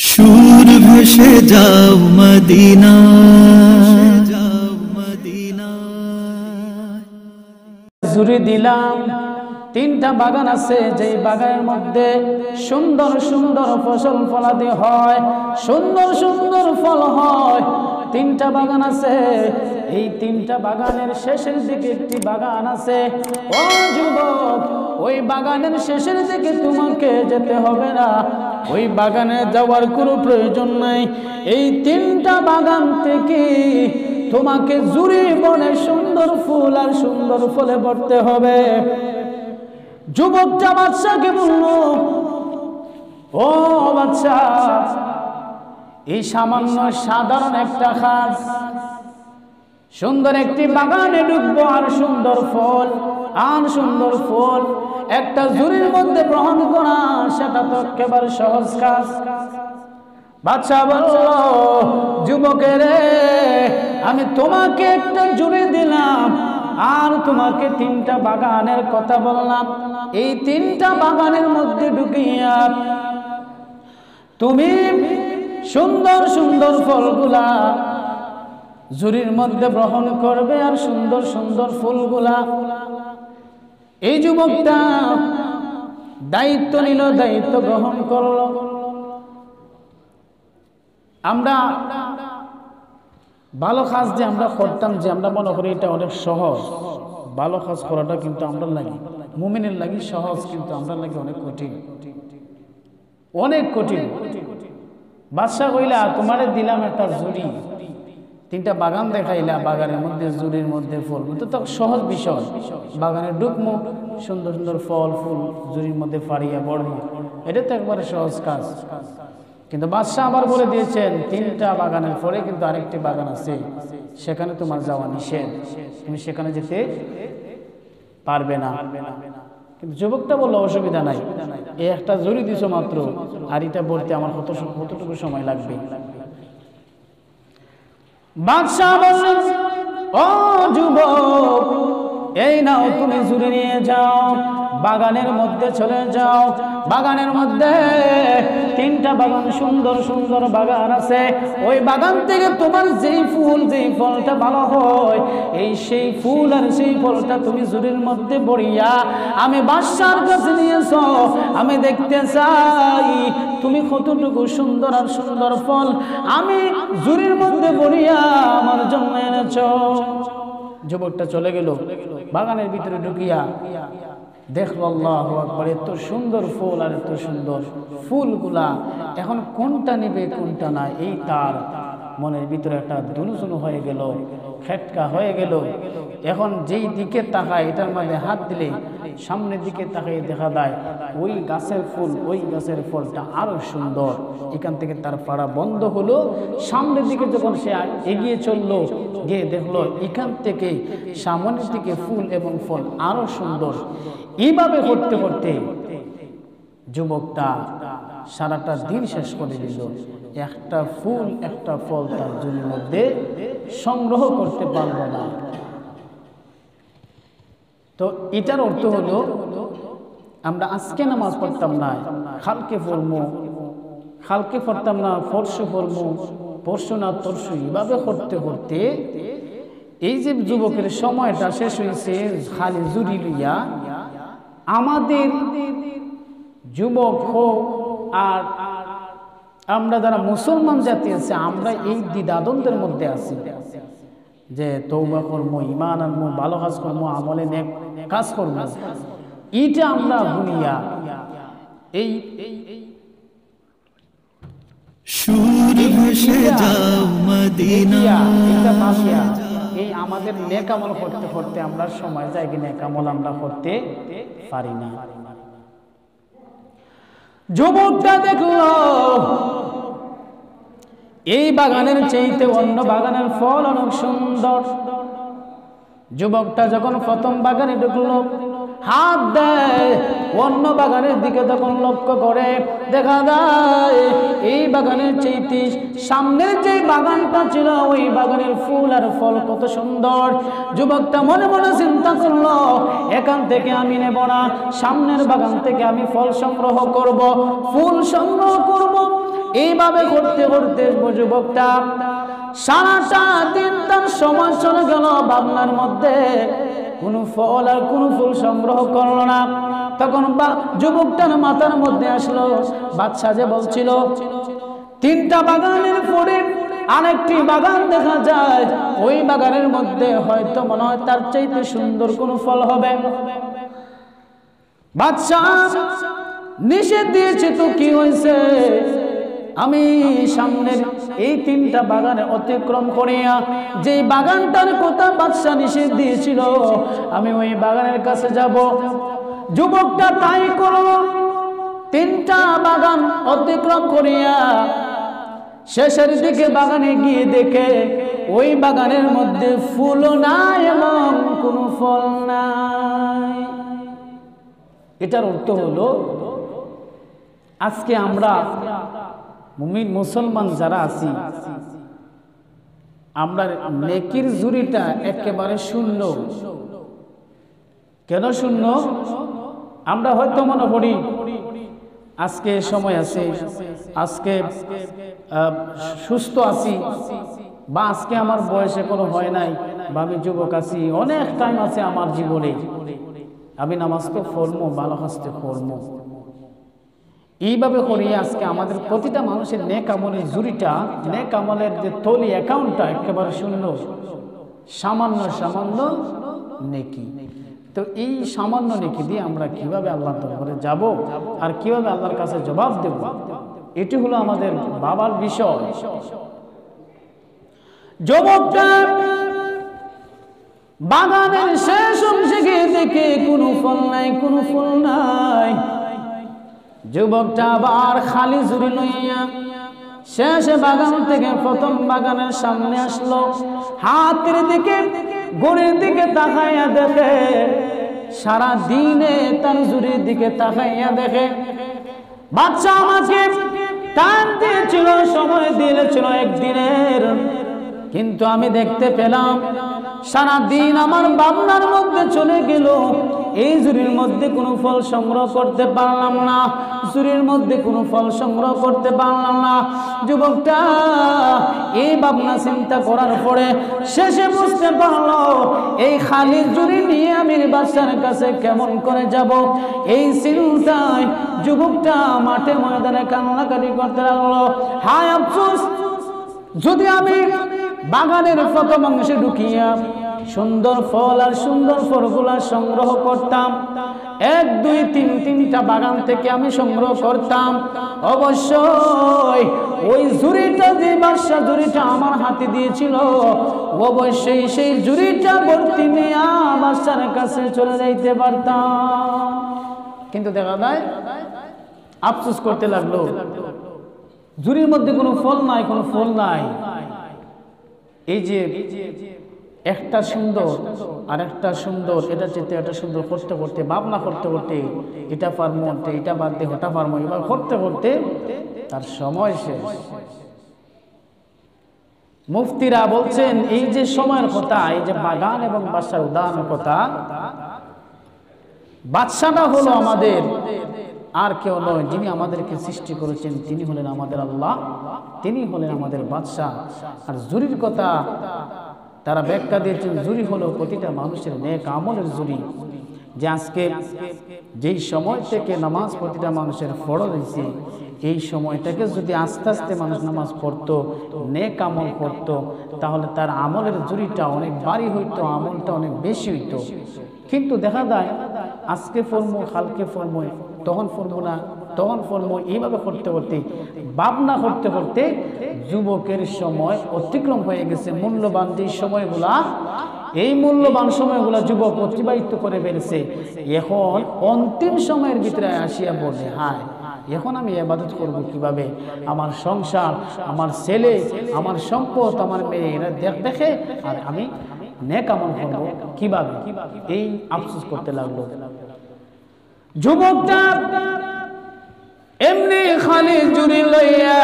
সুর ভেসে যাও মদিনা, জুড়ে দিলাম তিনটা বাগান আছে, যেই বাগানের মধ্যে সুন্দর সুন্দর ফসল ফলাদি হয়, সুন্দর সুন্দর ফল হয়। তিনটা বাগান আছে, এই তিনটা বাগানের শেষের দিকে একটি বাগান আছে। ও যুবক, ওই বাগানের শেষের দিকে তোমাকে যেতে হবে না, ওই বাগানে যাওয়ার কোনো প্রয়োজন নাই। এই তিনটা বাগান থেকে তোমাকে জুড়ে বনে সুন্দর ফুল আর সুন্দর ফলে ভরতে হবে। যুবকটা বাদশাকে বলল, ও বাদশা, এই সামান্য সাধারণ একটা খাস সুন্দর একটি বাগানে ঢুকবো, আর সুন্দর ফল আর সুন্দর ফল একটা ঝুড়ির মধ্যে গ্রহণ করা, সেটা তো একেবারে সহজ কাজ। বাদশা বলল, যুবকের, আমি তোমাকে একটা ঝুড়ি দিলাম আর তোমাকে তিনটা বাগানের কথা বললাম। এই তিনটা বাগানের মধ্যে ঢুকিয়া তুমি সুন্দর সুন্দর ফলগুলা ঝুড়ির মধ্যে গ্রহণ করবে, আর সুন্দর সুন্দর ফুলগুলা। এই যুবকটা দায়িত্ব নিল, দায়িত্ব গ্রহণ করলো। আমরা ভালো কাজ যে আমরা করতাম, যে আমরা মনে করি এটা অনেক সহজ, ভালো কাজ করাটা কিন্তু আমরা লাগি মুমিনের লাগি সহজ, কিন্তু আমরা লাগি অনেক কঠিন, অনেক কঠিন। বাদশা কইলা, তোমারে দিলাম একটা ঝুড়ি, তিনটা বাগান দেখাইলা, বাগানের মধ্যে ঝুড়ির মধ্যে ফল, কিন্তু তো সহজ বিষয়। বাগানে ঢুকমো, সুন্দর সুন্দর ফল ফুল ঝুড়ির মধ্যে ফাড়িয়া বড়বো, এটা তো একবারে সহজ কাজ। কিন্তু বাদশাহ আবার বলে দিয়েছেন, তিনটা বাগানের পরে কিন্তু আরেকটি বাগান আছে, সেখানে তোমার যাওয়া নিষেধ, তুমি সেখানে যেতে পারবে না। কিন্তু যুবকটা বললো, অসুবিধা নাই, এই একটা ঝুড়ি দিছো মাত্র, আর এটা বলতে আমার কতটুকু সময় লাগবে। বাদশাহ বললেন, ও যুবক, এই নাও, তুমি ঝুড়ি নিয়ে যাও, বাগানের মধ্যে চলে যাও। বাগানের মধ্যে তিনটা বাগান, সুন্দর সুন্দর বাগান আছে। ওই বাগান থেকে তোমার যেই ফুল যেই ফলটা ভালো হয়, সেই ফুল আর সেই ফলটা তুমি ঝুড়ির মধ্যে ভরিয়া আমি বাদশার কাছে নিয়েছো। আমি দেখতে চাই তুমি কতটুকু সুন্দর আর সুন্দর ফল আমি ঝুড়ির মধ্যে ভরিয়া আমার জন্য এনেছো। যুবকটা চলে গেল, বাগানের ভিতরে ঢুকিয়া দেখলো, আল্লাহু আকবার, এত সুন্দর ফুল আর এত সুন্দর ফুলগুলা, এখন কোনটা নেবে কোনটা না, এই তার মনের ভিতরে একটা দুলুচুলু হয়ে গেল, খেটকা হয়ে গেল। এখন যেই দিকে তাকায়, এটার মধ্যে হাত দিলে সামনের দিকে তাকাই দেখা যায় ওই গাছের ফুল, ওই গাছের ফলটা আরো সুন্দর। এখান থেকে তার পাড়া বন্ধ হলো। সামনের দিকে যখন সে এগিয়ে চললো, গিয়ে দেখলো এখান থেকে সামনের দিকে ফুল এবং ফল আরো সুন্দর। এইভাবে করতে করতে যুবকটা সারাটা দিন শেষ করে দিল, একটা ফুল একটা ফল তার ঝুড়ির মধ্যে সংগ্রহ করতে পারলো না। তো এটার অর্থ হলো, আমরা আজকে নামাজ পড়তাম না, কালকে পড়বো, কালকে পড়তাম না, পরশু পড়বো, পরশু না তরশু, এইভাবে করতে করতে এই যে যুবকের সময়টা শেষ হয়েছে খালি ঝুড়ি লইয়া। আমাদের যুবক হোক আর আমরা যারা মুসলমান জাতি আছে, আমরা এই দ্বিধাদ্বন্দ্বের মধ্যে আছি যে তওবা করবো, ঈমান আনবো, ভালো কাজ করবো, আমলে নেক কাজ করবো, এইটা আমরা ভুলিয়া এই সুর ভেসে যাও মদিনা, এই আমাদের নেক আমল করতে করতে আমরা সময় যাই, নেক আমল আমরা করতে পারি না। যুবকটা দেখলো এই বাগানের চাইতে অন্য বাগানের ফল অনেক সুন্দর। যুবকটা যখন প্রথম বাগানে ঢুকলো, হাত দেয় অন্য বাগানের দিকে যখন লক্ষ্য করে, দেখা যায় এই বাগানের চাইতে সামনের যে বাগানটা ছিল, ওই বাগানের ফুল আর ফল কত সুন্দর। যুবকটা মনে মনে চিন্তা করলো, এখান থেকে আমি নেব না, সামনের বাগান থেকে আমি ফল সংগ্রহ করব, ফুল সংগ্রহ করব। এইভাবে করতে করতে যুবকটা সারাটা দিন তার সময় চলে গেল ভাবনার মধ্যে, কোনো ফল আর কোনো ফুল সংগ্রহ করলো না। তখন যুবকটার মাথার মধ্যে আসলো, বাদশা যে বলছিল 3টা বাগানের পরে আরেকটি বাগান দেখা যায়, ওই বাগানের মধ্যে হয়তো মনে হয় তার চাইতে সুন্দর কোনো ফল হবে। বাদশা নিষেধ দিয়েছে তো কি হয়েছে, আমি সামনের এই 3টা বাগানে অতিক্রম করিয়া যে বাগানটার কথা বাদশা নিষেধ দিয়েছিল, আমি ওই বাগানের কাছে যাব। যুবকটা তাই করলো, 3টা বাগান অতিক্রম করিয়া শেষের দিকে বাগানে গিয়ে দেখে ওই বাগানের মধ্যে ফুল নাই এবং কোনো ফল নাই। এটার অর্থ হলো, আজকে আমরা মুমিন মুসলমান যারা আছি, আমরা নেকির ঝুড়িটা একেবারে শূন্য। কেন শূন্য? আমরা হয়তো মনে করি আজকে সময় আছে, আজকে সুস্থ আছি, বা আজকে আমার বয়সে কোনো হয় নাই, বা আমি যুবক আছি, অনেক টাইম আছে আমার জীবনে, আমি নামাজ তো পড়বো, ভালো হাসতে পড়বো। এইভাবে করিয়ে আজকে আমাদের প্রতিটা মানুষের নেক আমলের ঝুড়িটা, নেক আমলের যে তলি অ্যাকাউন্টটা একেবারে শূন্য, সামান্য সামান্য নেকি। তো এই সামান্য নেকি দিয়ে আমরা কিভাবে আল্লাহর দরবারে যাব আর কিভাবে আল্লাহর কাছে জবাব দেব, এটি হলো আমাদের ভাবার বিষয়। যুবকটা বাগানের শেষ অংশে গিয়ে দেখে কোনো ফল নাই, কোনো ফুল নাই। যুবকটা আবার খালি ঝুড়ি লইয়া শেষে বাগান থেকে প্রথম বাগানের সামনে আসলো, হাতের দিকে ঘড়ির দিকে তাকাইয়া দেখে, সারা দিনে তার ঝুড়ির দিকে তাকাইয়া দেখে বাচ্চা আমাকে টান দিয়েছিল, সময় দিয়েছিল একদিনের, কিন্তু আমি দেখতে পেলাম সারা দিন আমার ভাবনার মধ্যে চলে গেল, এই ঝুড়ির মধ্যে কোনো ফল সংগ্রহ করতে পারলাম না, ঝুড়ির মধ্যে কোনো ফল সংগ্রহ করতে পারলাম না। যুবকটা এই ভাবনা চিন্তা করার পরে শেষে বুঝতে পারলো, এই খালি ঝুড়ি নিয়ে আমি বাদশার কাছে কেমন করে যাব। এই চিন্তায় যুবকটা মাঠে ময়দানে কান্নাকাটি করতে লাগলো, হায় আফসোস, যদি আমি বাগানের প্রথম অংশে ঢুকিয়া সুন্দর ফল আর সুন্দর ফলগুলা সংগ্রহ করতাম, 1 2 3 3টা বাগান থেকে আমি সংগ্রহ করতাম, অবশ্যই ওই ঝুড়িটা, যে বাদশা ঝুড়িটা আমার হাতে দিয়েছিল, অবশ্যই সেই ঝুড়িটা ভর্তি নিয়ে বাদশার কাছে চলে যাইতে পারতাম। কিন্তু দেখা যায় আফসোস করতে লাগলো, ঝুড়ির মধ্যে কোনো ফল নাই, কোনো ফল নাই। এই যে একটা সুন্দর আর একটা সুন্দর, এটা চেতে এটা সুন্দর করতে করতে, ভাবনা করতে করতে, এটা পারবো, এটা বাদ দিয়ে ওটা পারবো, এবার করতে করতে তার সময় শেষ। মুফতিরা বলছেন, এই যে সময়ের কথা, এই যে বাগান এবং বাদশার উদাহরণের কথা, বাদশাটা হলো আমাদের আর কেউ নয়, যিনি আমাদেরকে সৃষ্টি করেছেন তিনি হলেন আমাদের আল্লাহ, তিনি হলেন আমাদের বাদশাহ। আর ঝুড়ির কথা তারা ব্যাখ্যা দিয়েছেন, ঝুড়ি হলো প্রতিটা মানুষের নেক আমলের ঝুড়ি, যে আজকে যেই সময় থেকে নামাজ প্রতিটা মানুষের ফরজ হয়েছে, এই সময়টাকে যদি আস্তে আস্তে মানুষ নামাজ পড়তো, নেক আমল করতো, তাহলে তার আমলের ঝুড়িটা অনেক ভারী হইতো, আমলটা অনেক বেশি হইতো। কিন্তু দেখা যায় আজকে ফরমো, কালকে ফরমো, তখন ফরমো না, তখন ফরমো, এইভাবে করতে করতে, ভাবনা করতে করতে যুবকের সময় অতিক্রম হয়ে গেছে। মূল্যবান যে সময়গুলা, এই মূল্যবান সময়গুলা যুবক অতিবাহিত করে ফেলেছে, এখন অন্তিম সময়ের ভিতরে আসিয়া বলে, হায় এখন আমি ইবাদত করব কিভাবে, আমার সংসার, আমার ছেলে, আমার সম্পদ, আমার মেয়ে, এরা দেখে আর আমি নেক আমল করব কিভাবে, এই আফসোস করতে লাগলো। যুবকটা এমনি খালি ঝুড়ি লইয়া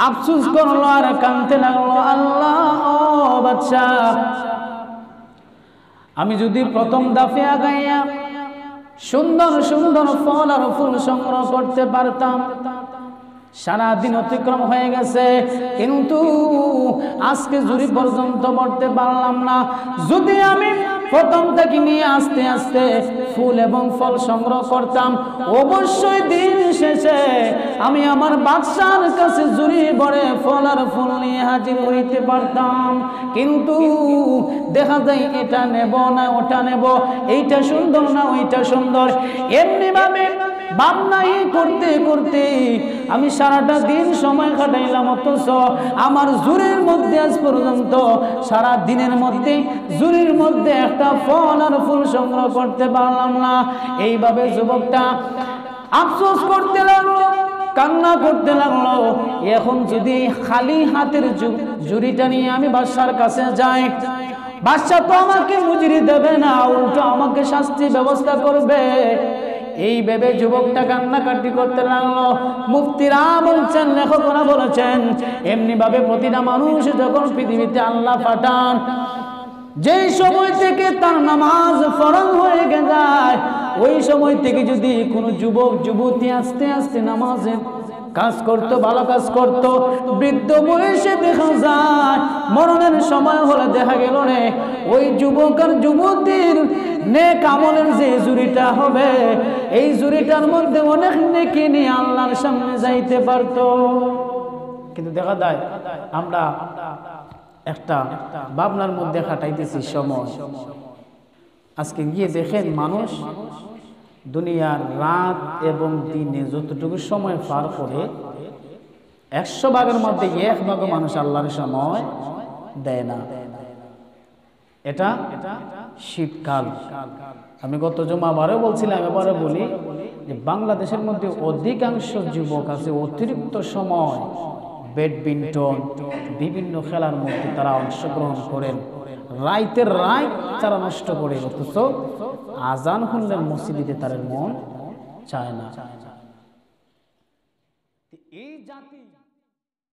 আফসোস করলো আর কাঁদতে লাগলো, আল্লাহ ও বাদশা, আমি যদি প্রথম দাফে আগাইয়া সুন্দর সুন্দর ফল আর ফুল সংগ্রহ করতে পারতাম, সারাদিন অতিক্রম হয়ে গেছে, কিন্তু আজকে জুরি পর্যন্ত পড়তে পারলাম না। যদি আমি প্রথম থেকে নিয়ে আস্তে আস্তে ফুল এবং ফল সংগ্রহ করতাম, অবশ্যই দিন শেষে আমি আমার বাদশার কাছে জুরি ভরে ফল আর ফুল নিয়ে হাজির হইতে পারতাম। কিন্তু দেখা যায় এটা নেব না ওটা নেব, এইটা সুন্দর না ওইটা সুন্দর, এমনি ভাবে ভাবনাই করতে করতে আমি সারাটা দিন সময় কাটাইলাম, অথচ আমার জুরির মধ্যে আজ পর্যন্ত সারা দিনের মধ্যে জুরির মধ্যে একটা ফল আর ফুল সংগ্রহ করতে পারলাম না। এইভাবে যুবকটা আফসোস করতে লাগলো, কান্না করতে লাগলো। এখন যদি খালি হাতের জুরিটা নিয়ে আমি বাদশার কাছে যাই, বাদশা তো আমাকে মজুরি দেবে না, উল্টো আমাকে শাস্তি ব্যবস্থা করবে। এই ভেবে যুবকটা কান্নাকাটি করতে লাগলো। মুফতিরা বলছেন, লেখকরা বলেছেন, এমনি ভাবে প্রতিটা মানুষ যখন পৃথিবীতে আল্লাহ পাঠান, যেই সময় থেকে তার নামাজ ফরজ হয়ে যায়, ওই সময় থেকে যদি কোনো যুবক যুবতী আস্তে আস্তে নামাজের কাজ করতো, ভালো কাজ করতো, বৃদ্ধ বয়সে দেখা যায় মরণের সময় হলে দেখা গেল রে ওই যুবক আর যুবতীর নেক আমলের যে জুরিটা হবে, এই জুরিটার মধ্যে অনেক নেকি নিয়ে আল্লাহর সামনে যাইতে পারতো। কিন্তু দেখা যায় আমরা একটা ভাবনার মধ্যে কাটাইতেছি সময়। আজকে গিয়ে দেখেন মানুষ দুনিয়ার রাত এবং দিনে যতটুকু সময় পার করে 100 ভাগের মধ্যে 1 ভাগ মানুষ আল্লাহর সময় দেয় না। এটা শীতকাল। আমি গত জুমাবারেও বলছিলাম, এবারে বলি যে বাংলাদেশের মধ্যে অধিকাংশ যুবক আছে অতিরিক্ত সময় ব্যাডমিন্টন বিভিন্ন খেলার মধ্যে তারা অংশগ্রহণ করেন, রাইতের রাত তারা নষ্ট করে, অথচ আজান হলে মসজিদে তাদের মন চায় না। এই জাতি